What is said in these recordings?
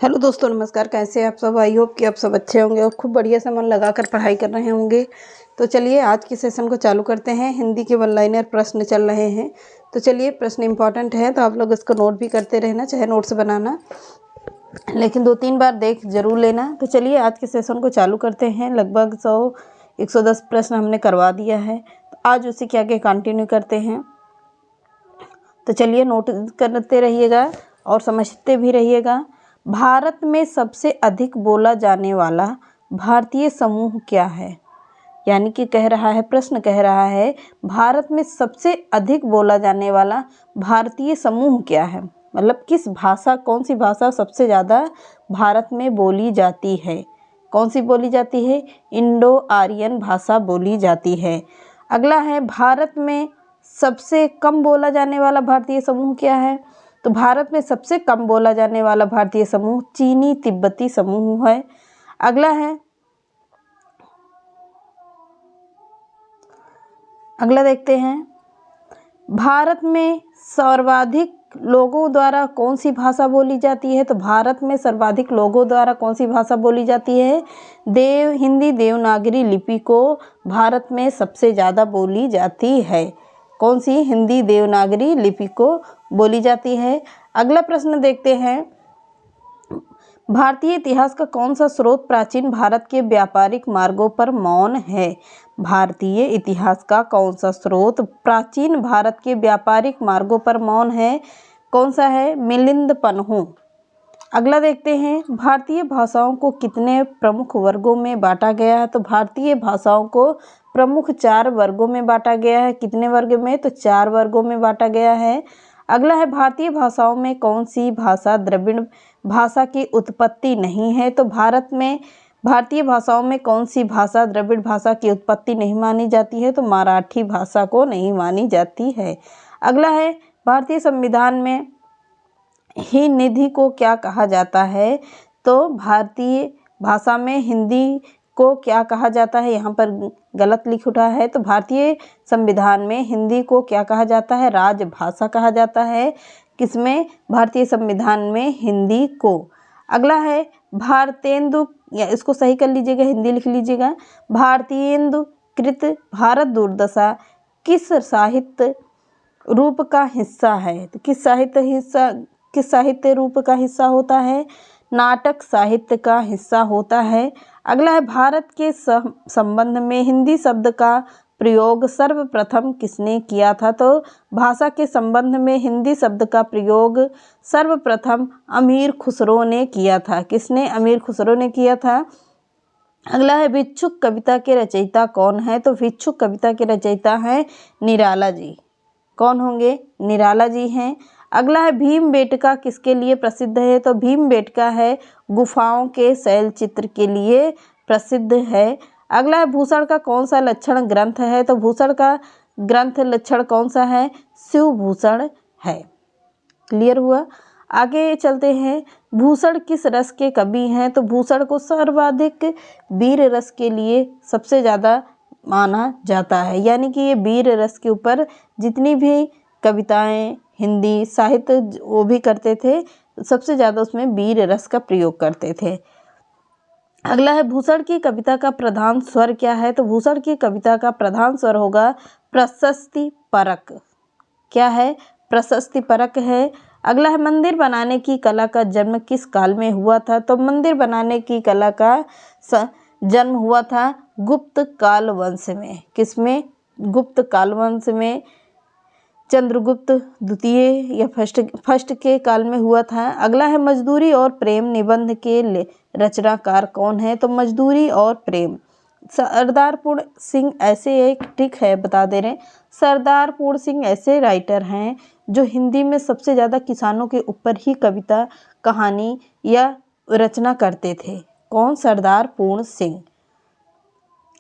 Hello दोस्तों, नमस्कार। कैसे हैं आप सब? आई होप कि आप सब अच्छे होंगे और खूब बढ़िया से मन लगाकर पढ़ाई कर रहे होंगे। तो चलिए आज के सेशन को चालू करते हैं। हिंदी के वन लाइनर प्रश्न चल रहे हैं। तो चलिए, प्रश्न इंपॉर्टेंट है तो आप लोग इसको नोट भी करते रहना, चाहे नोट से बनाना, लेकिन 2-3 बार देख जरूर लेना। तो चलिए आज के सेशन को चालू करते हैं। लगभग 100-110 प्रश्न हमने करवा दिया है, तो आज उसी के आगे कंटिन्यू करते हैं। तो चलिए नोट करते रहिएगा और समझते भी रहिएगा। भारत में सबसे अधिक बोला जाने वाला भारतीय समूह क्या है? यानी कि कह रहा है, प्रश्न कह रहा है, भारत में सबसे अधिक बोला जाने वाला भारतीय समूह क्या है? मतलब किस भाषा, कौन सी भाषा सबसे ज़्यादा भारत में बोली जाती है? कौन सी बोली जाती है? इंडो आर्यन भाषा बोली जाती है। अगला है, भारत में सबसे कम बोला जाने वाला भारतीय समूह क्या है? तो भारत में सबसे कम बोला जाने वाला भारतीय समूह चीनी तिब्बती समूह है। अगला है, अगला देखते हैं, भारत में सर्वाधिक लोगों द्वारा कौन सी भाषा बोली जाती है? तो भारत में सर्वाधिक लोगों द्वारा कौन सी भाषा बोली जाती है? हिंदी देवनागरी लिपि को भारत में सबसे ज़्यादा बोली जाती है। कौन सी? हिंदी देवनागरी लिपि को बोली जाती है। अगला प्रश्न देखते हैं, भारतीय इतिहास का कौन सा स्रोत प्राचीन भारत के व्यापारिक मार्गों पर मौन है? भारतीय इतिहास का कौन सा स्रोत प्राचीन भारत के व्यापारिक मार्गों पर मौन है? कौन सा है? मिलिंद पन्हु। अगला देखते हैं, भारतीय भाषाओं को कितने प्रमुख वर्गों में बांटा गया है? तो भारतीय भाषाओं को प्रमुख 4 वर्गों में बांटा गया है। कितने वर्ग में? तो 4 वर्गों में बांटा गया है। अगला है, भारतीय भाषाओं में कौन सी भाषा द्रविड़ भाषा की उत्पत्ति नहीं है? तो भारत में भारतीय भाषाओं में कौन सी भाषा द्रविड़ भाषा की उत्पत्ति नहीं मानी जाती है? तो मराठी भाषा को नहीं मानी जाती है। अगला है, भारतीय संविधान में ही निधि को क्या कहा जाता है? तो भारतीय भाषा में हिंदी को क्या कहा जाता है? यहाँ पर गलत लिख उठा है। तो भारतीय संविधान में हिंदी को क्या कहा जाता है? राजभाषा कहा जाता है। किसमें? भारतीय संविधान में हिंदी को। अगला है, भारतेंदु, या इसको सही कर लीजिएगा, हिंदी लिख लीजिएगा, भारतीयेंदुकृत भारत दुर्दशा किस साहित्य रूप का हिस्सा है? तो किस साहित्य रूप का हिस्सा होता है? नाटक साहित्य का हिस्सा होता है। अगला है, भारत के संबंध में हिंदी शब्द का प्रयोग सर्वप्रथम किसने किया था? तो भाषा के संबंध में हिंदी शब्द का प्रयोग सर्वप्रथम अमीर खुसरो ने किया था। किसने? अमीर खुसरो ने किया था। अगला है, भिक्षुक कविता के रचयिता कौन है? तो भिक्षुक कविता के रचयिता हैं निराला जी। कौन होंगे? निराला जी हैं। अगला है, भीमबेटका किसके लिए प्रसिद्ध है? तो भीमबेटका है गुफाओं के शैल चित्र के लिए प्रसिद्ध है। अगला है, भूषण का कौन सा लक्षण ग्रंथ है? तो भूषण का ग्रंथ लक्षण कौन सा है? शिवभूषण है। क्लियर हुआ? आगे चलते हैं, भूषण किस रस के कवि हैं? तो भूषण को सर्वाधिक वीर रस के लिए सबसे ज़्यादा माना जाता है। यानी कि ये वीर रस के ऊपर जितनी भी कविताएं हिंदी साहित्य वो भी करते थे, सबसे ज़्यादा उसमें वीर रस का प्रयोग करते थे। अगला है, भूषण की कविता का प्रधान स्वर क्या है? तो भूषण की कविता का प्रधान स्वर होगा प्रशस्ति परक। क्या है? प्रशस्ति परक है। अगला है, मंदिर बनाने की कला का जन्म किस काल में हुआ था? तो मंदिर बनाने की कला का जन्म हुआ था गुप्त काल वंश में। किसमें? गुप्त काल वंश में। चंद्रगुप्त द्वितीय या फर्स्ट के काल में हुआ था। अगला है, मजदूरी और प्रेम निबंध के रचनाकार कौन है? तो मजदूरी और प्रेम सरदार पूर्ण सिंह ऐसे, एक ट्रिक है बता दे रहे हैं, सरदार पूर्ण सिंह ऐसे राइटर हैं जो हिंदी में सबसे ज़्यादा किसानों के ऊपर ही कविता कहानी या रचना करते थे। कौन? सरदार पूर्ण सिंह।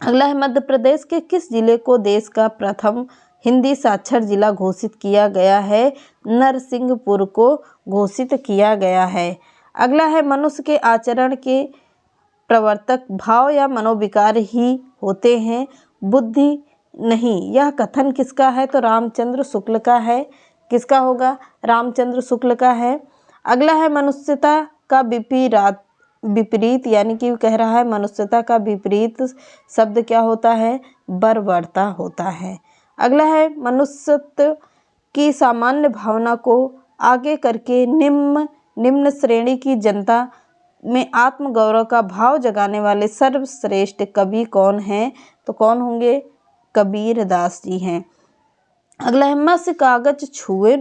अगला है, मध्य प्रदेश के किस जिले को देश का प्रथम हिंदी साक्षर जिला घोषित किया गया है? नरसिंहपुर को घोषित किया गया है। अगला है, मनुष्य के आचरण के प्रवर्तक भाव या मनोविकार ही होते हैं, बुद्धि नहीं। यह कथन किसका है? तो रामचंद्र शुक्ल का है। किसका होगा? रामचंद्र शुक्ल का है। अगला है, मनुष्यता का विपरीत यानी कि कह रहा है मनुष्यता का विपरीत शब्द क्या होता है, बर्बरता होता है। अगला है मनुष्यत्व की सामान्य भावना को आगे करके निम्न श्रेणी की जनता में आत्मगौरव का भाव जगाने वाले सर्वश्रेष्ठ कवि कौन हैं, तो कौन होंगे, कबीर दास जी हैं। अगला है मत्स्य कागज छुए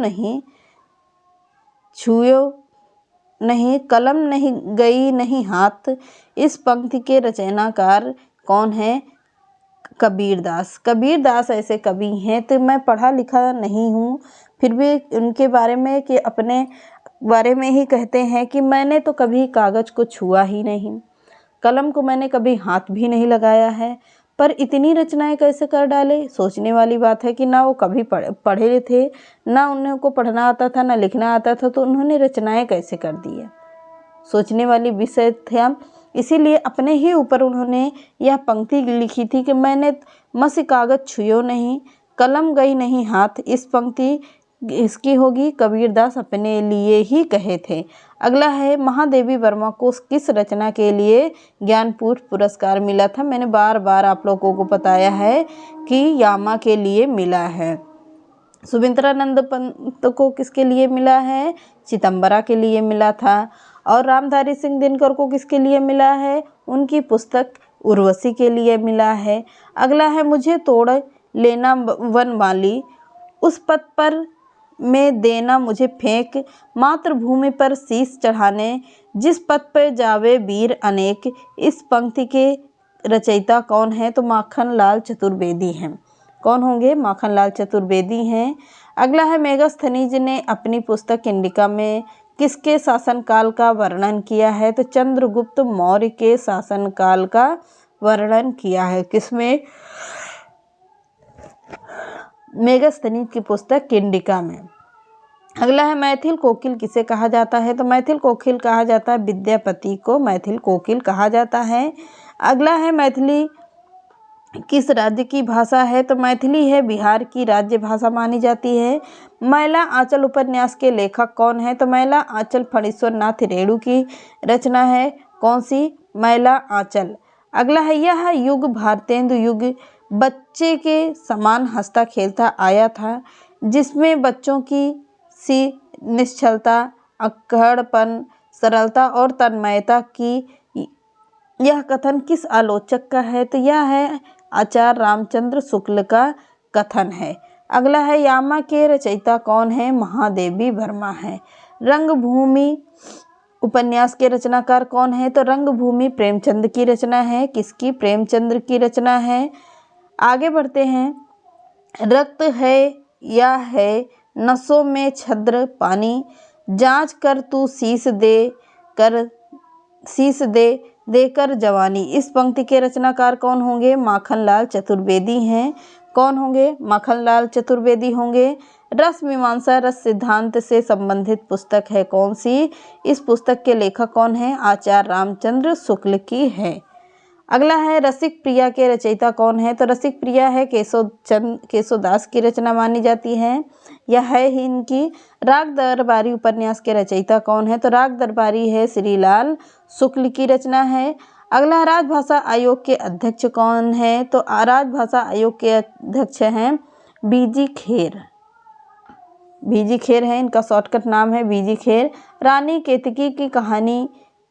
नहीं कलम नहीं गई नहीं हाथ, इस पंक्ति के रचनाकार कौन है, कबीरदास। कबीरदास ऐसे कवि हैं, तो मैं पढ़ा लिखा नहीं हूँ फिर भी उनके बारे में कि अपने बारे में ही कहते हैं कि मैंने तो कभी कागज़ को छुआ ही नहीं, कलम को मैंने कभी हाथ भी नहीं लगाया है, पर इतनी रचनाएं कैसे कर डाले। सोचने वाली बात है कि ना वो कभी पढ़े थे, ना उन्हें को पढ़ना आता था, ना लिखना आता था, तो उन्होंने रचनाएं कैसे कर दी है। सोचने वाली विषय था, इसीलिए अपने ही ऊपर उन्होंने यह पंक्ति लिखी थी कि मैंने मत्स्य कागज छुयो नहीं, कलम गई नहीं हाथ। इस पंक्ति इसकी होगी, कबीरदास अपने लिए ही कहे थे। अगला है महादेवी वर्मा को किस रचना के लिए ज्ञानपीठ पुरस्कार मिला था। मैंने बार बार आप लोगों को बताया है कि यामा के लिए मिला है। सुमित्रानंद पंत को किसके लिए मिला है, चिदंबरा के लिए मिला था। और रामधारी सिंह दिनकर को किसके लिए मिला है, उनकी पुस्तक उर्वशी के लिए मिला है। अगला है मुझे तोड़ लेना वनमाली, उस पथ पर में देना मुझे फेंक, मातृभूमि पर शीश चढ़ाने, जिस पथ पर जावे वीर अनेक। इस पंक्ति के रचयिता कौन है, तो माखनलाल चतुर्वेदी हैं। कौन होंगे, माखनलाल चतुर्वेदी हैं। अगला है मेगास्थनीज ने अपनी पुस्तक इंडिका में किसके शासनकाल का वर्णन किया है, तो चंद्रगुप्त मौर्य के शासनकाल का वर्णन किया है। किसमें, मेगास्थनीज की पुस्तक इंडिका में। अगला है मैथिल कोकिल किसे कहा जाता है, तो मैथिल कोकिल कहा जाता है विद्यापति को मैथिल कोकिल कहा जाता है। अगला है मैथिली किस राज्य की भाषा है, तो मैथिली है बिहार की राज्य भाषा मानी जाती है। मैला आंचल उपन्यास के लेखक कौन है, तो मैला आंचल फणीश्वर नाथ रेणु की रचना है। कौन सी, मैला आंचल। अगला है यह युग भारतेंदु युग बच्चे के समान हंसता खेलता आया था, जिसमें बच्चों की सी निश्चलता, अक्खड़पन, सरलता और तन्मयता की यह कथन किस आलोचक का है, तो यह है आचार्य रामचंद्र शुक्ल का कथन है। अगला है यामा के रचयिता कौन है, महादेवी वर्मा है। रंगभूमि उपन्यास के रचनाकार कौन है, तो रंगभूमि प्रेमचंद की रचना है। किसकी, प्रेमचंद्र की रचना है। आगे बढ़ते हैं। रक्त है या है नसों में छद्र पानी, जांच कर तू शीश देकर जवानी। इस पंक्ति के रचनाकार कौन होंगे, माखनलाल चतुर्वेदी हैं। कौन होंगे, माखनलाल चतुर्वेदी होंगे। रस मीमांसा रस सिद्धांत से संबंधित पुस्तक है कौन सी, इस पुस्तक के लेखक कौन है, आचार्य रामचंद्र शुक्ल की है। अगला है रसिक प्रिया के रचयिता कौन है, तो रसिक प्रिया है केशवदास की रचना मानी जाती है। यह है ही इनकी। राग दरबारी उपन्यास के रचयिता कौन है, तो राग दरबारी है श्रीलाल शुक्ल की रचना है। अगला राजभाषा आयोग के अध्यक्ष कौन है, तो राजभाषा आयोग के अध्यक्ष हैं बीजी खेर। बीजी खेर है, इनका शॉर्टकट नाम है बीजी खेर। रानी केतकी की कहानी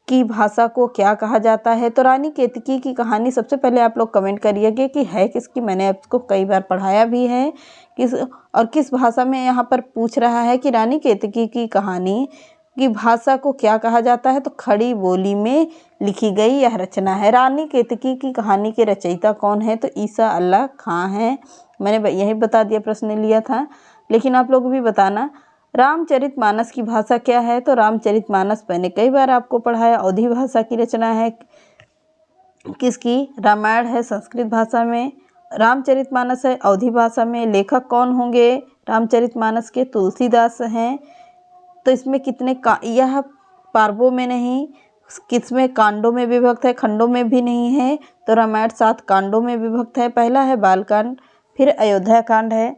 की भाषा को क्या कहा जाता है, तो रानी केतकी की कहानी सबसे पहले आप लोग कमेंट करिएगा कि है किसकी। मैंने आपको कई बार पढ़ाया भी है किस भाषा में यहाँ पर पूछ रहा है कि रानी केतकी की कहानी की भाषा को क्या कहा जाता है, तो खड़ी बोली में लिखी गई यह रचना है। रानी केतकी की कहानी के रचयिता कौन है, तो ईसा अल्लाह खां हैं। मैंने यही बता दिया, प्रश्न लिया था, लेकिन आप लोग भी बताना। रामचरितमानस की भाषा क्या है, तो रामचरितमानस मैंने कई बार आपको पढ़ाया, अवधी भाषा की रचना है। किसकी, रामायण है संस्कृत भाषा में, रामचरितमानस है अवधी भाषा में। लेखक कौन होंगे रामचरितमानस के, तुलसीदास हैं। तो इसमें कितने यह पर्वों में नहीं, किसमें कांडों में विभक्त है, खंडों में भी नहीं है, तो रामायण 7 कांडों में विभक्त है। पहला है बालकांड, फिर अयोध्या कांड है,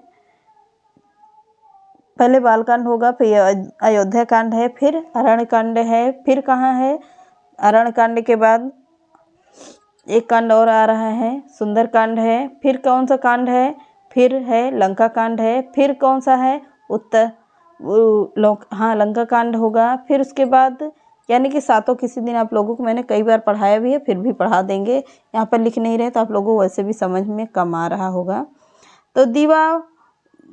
पहले बालकांड होगा, फिर अयोध्या कांड है, फिर अरण्यकांड है, फिर कहाँ है, अरण्यकांड के बाद एक कांड और आ रहा है, सुंदरकांड है, फिर कौन सा कांड है, फिर है लंका कांड है, फिर कौन सा है, हाँ लंका कांड होगा। फिर उसके बाद यानी कि सातों किसी दिन आप लोगों को मैंने कई बार पढ़ाया भी है, फिर भी पढ़ा देंगे। यहाँ पर लिख नहीं रहे तो आप लोगों को वैसे भी समझ में कम आ रहा होगा। तो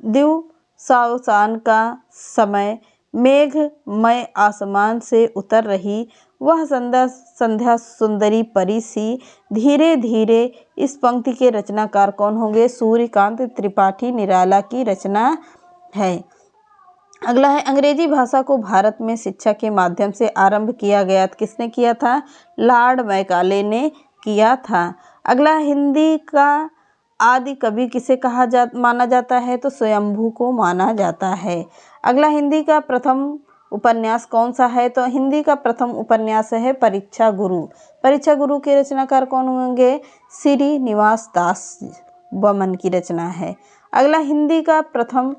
दिवसावसान का समय, मेघमय आसमान से उतर रही वह संध्या सुंदरी परी सी, धीरे धीरे। इस पंक्ति के रचनाकार कौन होंगे? सूर्यकांत त्रिपाठी निराला की रचना है। अगला है, अंग्रेजी भाषा को भारत में शिक्षा के माध्यम से आरंभ किया गया, किसने किया था? लॉर्ड मैकाले ने किया था। अगला, हिंदी का आदि कवि किसे माना जाता है? तो स्वयंभू को माना जाता है। अगला, हिंदी का प्रथम उपन्यास कौन सा है? तो हिंदी का प्रथम उपन्यास है परीक्षा गुरु। परीक्षा गुरु के रचनाकार कौन होंगे? श्रीनिवास दास बमन की रचना है। अगला, हिंदी का प्रथम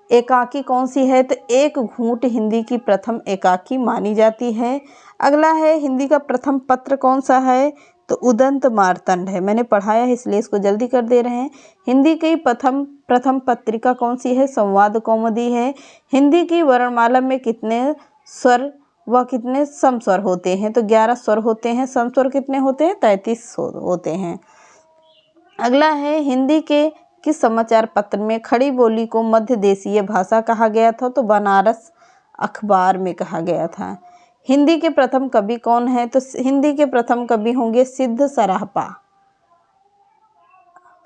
एकाकी कौन सी है? तो एक घूंट हिंदी की प्रथम एकाकी मानी जाती है। अगला है, हिंदी का प्रथम पत्र कौन सा है? तो उदंत मार्तंड है। मैंने पढ़ाया है इसलिए इसको जल्दी कर दे रहे हैं। हिंदी की प्रथम पत्रिका कौन सी है? संवाद कौमुदी है। हिंदी की वर्णमाला में कितने स्वर व कितने समस्वर होते हैं? तो 11 स्वर होते हैं। समस्वर कितने होते हैं? 33 होते हैं। अगला है, हिंदी के किस समाचार पत्र में खड़ी बोली को मध्य देशीय भाषा कहा गया था? तो बनारस अखबार में कहा गया था। हिंदी के प्रथम कवि कौन है? तो हिंदी के प्रथम कवि होंगे सिद्ध सरापा।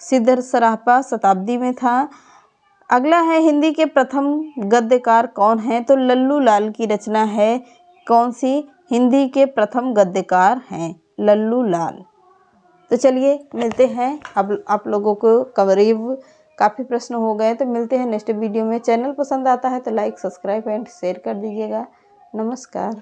सिद्ध सरापा शताब्दी में था। अगला है, हिंदी के प्रथम गद्यकार कौन है? तो लल्लू लाल की रचना है। कौन सी? हिंदी के प्रथम गद्यकार हैं लल्लू लाल। तो चलिए मिलते हैं। अब आप लोगों को करीब काफ़ी प्रश्न हो गए, तो मिलते हैं नेक्स्ट वीडियो में। चैनल पसंद आता है तो लाइक, सब्सक्राइब एंड शेयर कर दीजिएगा। नमस्कार।